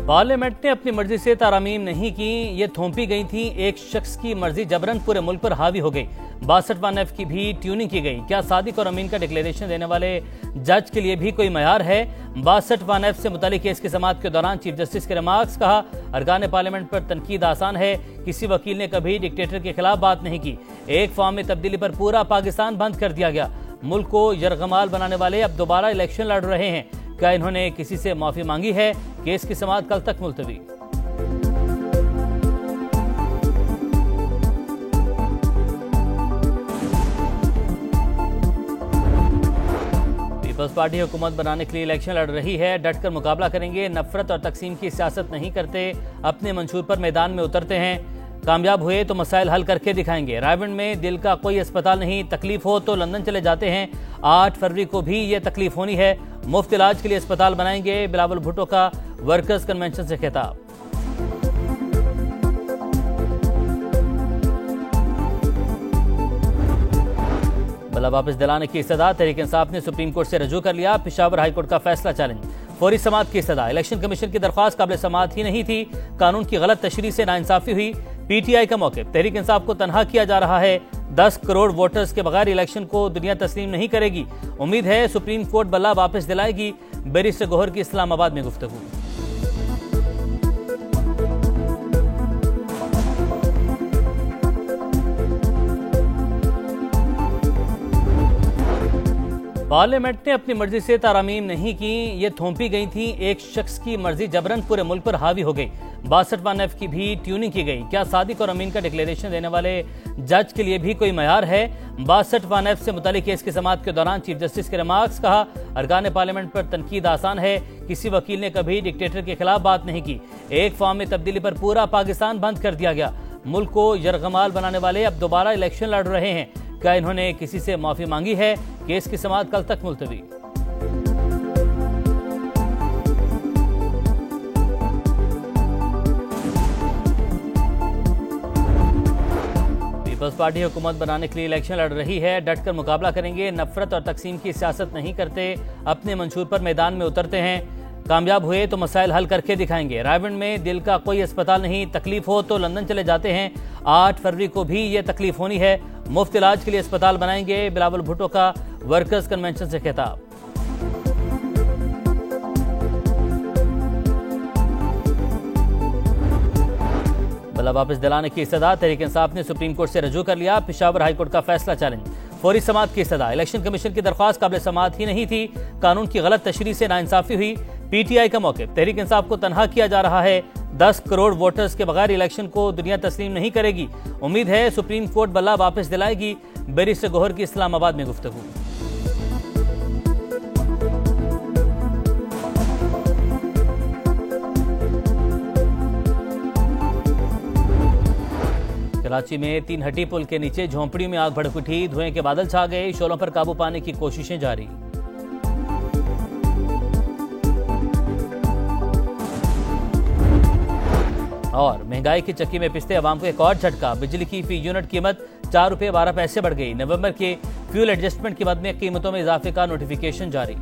Parliament ने अपनी मर्जी से तारामीम नहीं की, ये थोपी गई थी। एक शख्स की मर्जी जबरन पूरे मुल्क पर हावी हो गई। 62 की भी ट्यूनिंग की गई। क्या सादिक और अमीन का डिक्लेरेशन देने वाले जज के लिए भी कोई मयार है? 62 से मुतालिक केस की समाअत के दौरान चीफ जस्टिस के रिमार्क्स। कहा, अरकान पार्लियामेंट पर तनकीद आसान है, किसी वकील ने कभी डिक्टेटर के खिलाफ बात नहीं की। एक फॉर्म में तब्दीली पर पूरा पाकिस्तान बंद कर दिया गया। मुल्क को यरगमाल बनाने वाले अब दोबारा इलेक्शन लड़ रहे हैं। क्या इन्होंने किसी से माफी मांगी है? केस की समाअत कल तक मुलतवी। पीपल्स पार्टी हुकूमत बनाने के लिए इलेक्शन लड़ रही है। डटकर मुकाबला करेंगे, नफरत और तकसीम की सियासत नहीं करते, अपने मंशूर पर मैदान में उतरते हैं। कामयाब हुए तो मसाइल हल करके दिखाएंगे। रायवंड में दिल का कोई अस्पताल नहीं, तकलीफ हो तो लंदन चले जाते हैं। 8 फरवरी को भी ये तकलीफ होनी है, मुफ्त इलाज के लिए अस्पताल बनाएंगे। बिलावल भुट्टो का वर्कर्स कन्वेंशन से खिताब। बल्ला वापस दिलाने की इस्तदा, तहरीक इंसाफ ने सुप्रीम कोर्ट से रजू कर लिया। पेशावर हाई कोर्ट का फैसला चैलेंज, फौरी समाअत की इस्तदा। इलेक्शन कमीशन की दरख्वास्त काबिल समाअत ही नहीं थी, कानून की गलत तशरीह से नाइंसाफी हुई। पीटीआई का मौक़िफ़, तहरीक इंसाफ को तनहा किया जा रहा है। 10 करोड़ वोटर्स के बगैर इलेक्शन को दुनिया तस्लीम नहीं करेगी। उम्मीद है सुप्रीम कोर्ट बल्ला वापस दिलाएगी। बैरिस्टर गौहर की इस्लामाबाद में गुफ्तगू। पार्लियामेंट ने अपनी मर्जी से तारामीम नहीं की, ये थोपी गई थी। एक शख्स की मर्जी जबरन पूरे मुल्क पर हावी हो गई। 62 की भी ट्यूनिंग की गई। क्या सादिक और अमीन का डिक्लेरेशन देने वाले जज के लिए भी कोई मयार है? 62 से मुतालिक केस की समाअत के दौरान चीफ जस्टिस के रिमार्क्स। कहा, अरकान पार्लियामेंट पर तनकीद आसान है, किसी वकील ने कभी डिक्टेटर के खिलाफ बात नहीं की। एक फॉर्म में तब्दीली पर पूरा पाकिस्तान बंद कर दिया गया। मुल्क को यरगमाल बनाने वाले अब दोबारा इलेक्शन लड़ रहे हैं। क्या इन्होंने किसी से माफी मांगी है? केस की समाअत कल तक मुलतवी। पीपल्स पार्टी हुकूमत बनाने के लिए इलेक्शन लड़ रही है। डटकर मुकाबला करेंगे, नफरत और तकसीम की सियासत नहीं करते, अपने मंशूर पर मैदान में उतरते हैं। कामयाब हुए तो मसाइल हल करके दिखाएंगे। रायवंड में दिल का कोई अस्पताल नहीं, तकलीफ हो तो लंदन चले जाते हैं। 8 फरवरी को भी ये तकलीफ होनी है, मुफ्त इलाज के लिए अस्पताल बनाएंगे। बिलावल भुट्टो का वर्कर्स कन्वेंशन से खिताब। बल्ला वापस दिलाने की इस्तदा, तहरीक इंसाफ ने सुप्रीम कोर्ट से रजू कर लिया। पेशावर हाई कोर्ट का फैसला चैलेंज, फौरी समाअत की इस्तदा। इलेक्शन कमीशन की दरख्वास्त काबिल समाअत ही नहीं थी, कानून की गलत तशरीह से नाइंसाफी हुई। पीटीआई का मौक़िफ़, तहरीक इंसाफ को तनहा किया जा रहा है। 10 करोड़ वोटर्स के बगैर इलेक्शन को दुनिया तस्लीम नहीं करेगी। उम्मीद है सुप्रीम कोर्ट बल्ला वापस दिलाएगी। बैरिस्टर गौहर की इस्लामाबाद में गुफ्तगू। कराची में 3 हट्टी पुल के नीचे झोंपड़ी में आग भड़क उठी, धुएं के बादल छा गए। शोलों पर काबू पाने की कोशिशें जारी। और महंगाई की चक्की में पिसते अवाम को एक और झटका, बिजली की फी यूनिट कीमत 4 रुपये 12 पैसे बढ़ गई। नवंबर के फ्यूल एडजस्टमेंट के बाद में कीमतों में इजाफे का नोटिफिकेशन जारी।